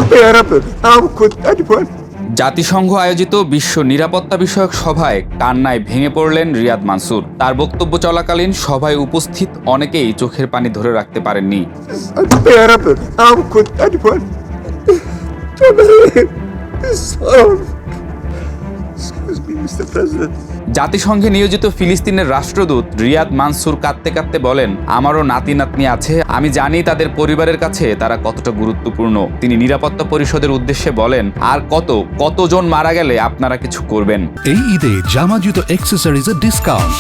unbearable. How could anyone? জাতিসংঘ আয়োজিত বিশ্ব নিরাপত্তা বিষয়ক সভায় কান্নায় ভেঙে পড়লেন রিয়াদ মানসুর। তার বক্তব্য চলাকালীন সভায় উপস্থিত অনেকেই চোখের পানি ধরে রাখতে পারেননি। This is unbearable. How could anyone tolerate this horror? Excuse me, Mr. President. জাতিসংঘে নিয়োজিত ফিলিস্তিনের রাষ্ট্রদূত রিয়াদ মানসুর কাঁদতে কাঁদতে বলেন, আমারও নাতি নাতনি আছে, আমি জানি তাদের পরিবারের কাছে তারা কতটা গুরুত্বপূর্ণ। তিনি নিরাপত্তা পরিষদের উদ্দেশ্যে বলেন, আর কতজন মারা গেলে আপনারা কিছু করবেন। এই ঈদে জামা জুতো অ্যাক্সেসরিজের discount.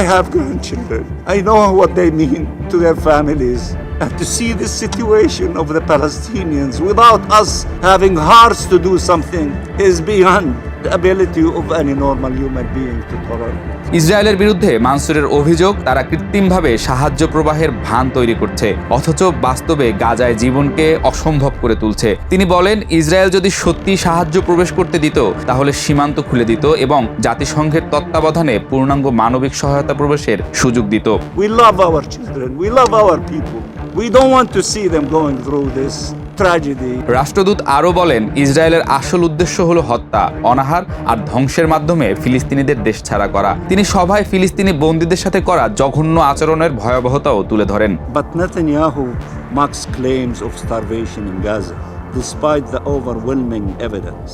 I have grandchildren. I know what they mean to their families. And to see this situation of the Palestinians without us having hearts to do something is beyond the ability of any normal human being to tolerate. ইসরায়েলের বিরুদ্ধে মানসুরের অভিযোগ, তারা কৃত্রিমভাবে সাহায্য প্রবাহের ভান তৈরি করছে, অথচ বাস্তবে গাজায় জীবনকে অসম্ভব করে তুলছে। তিনি বলেন, ইসরায়েল যদি সত্যি সাহায্য প্রবেশ করতে দিত তাহলে সীমান্ত খুলে দিত এবং জাতিসংঘের তত্ত্বাবধানে পূর্ণাঙ্গ মানবিক সহায়তা প্রবেশের সুযোগ দিত। We love our children. We love our people. We don't want to see them going through this tragedy. রাষ্ট্রদূত আরও বলেন, ইসরায়েলের আসল উদ্দেশ্য হলো হত্যা, অনাহার আর ধ্বংসের মাধ্যমে ফিলিস্তিনিদের দেশ ছাড়া করা। তিনি সভায় ফিলিস্তিনি বন্দীদের সাথে করা জঘন্য আচরণের ভয়াবহতাও তুলে ধরেন। But Netanyahu makes claims of starvation in Gaza, despite the overwhelming evidence.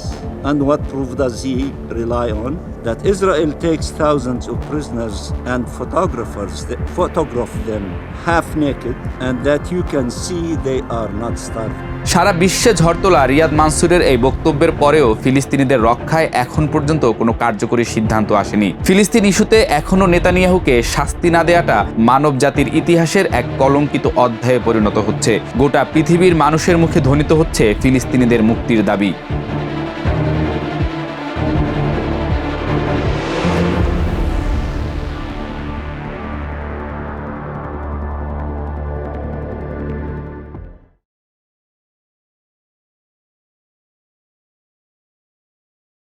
And what proof does he rely on? That Israel takes thousands of prisoners and photographers that photograph them half naked, and that you can see they are not starving. সারা বিশ্বে ঝড় তোলা রিয়াদ মানসুরের এই বক্তব্যের পরেও ফিলিস্তিনিদের রক্ষায় এখন পর্যন্ত কোনো কার্যকরী সিদ্ধান্ত আসেনি। ফিলিস্তিন ইস্যুতে এখনও নেতানিয়াহুকে শাস্তি না দেওয়াটা মানব জাতির ইতিহাসের এক কলঙ্কিত অধ্যায়ে পরিণত হচ্ছে। গোটা পৃথিবীর মানুষের মুখে ধ্বনিত হচ্ছে ফিলিস্তিনিদের মুক্তির দাবি।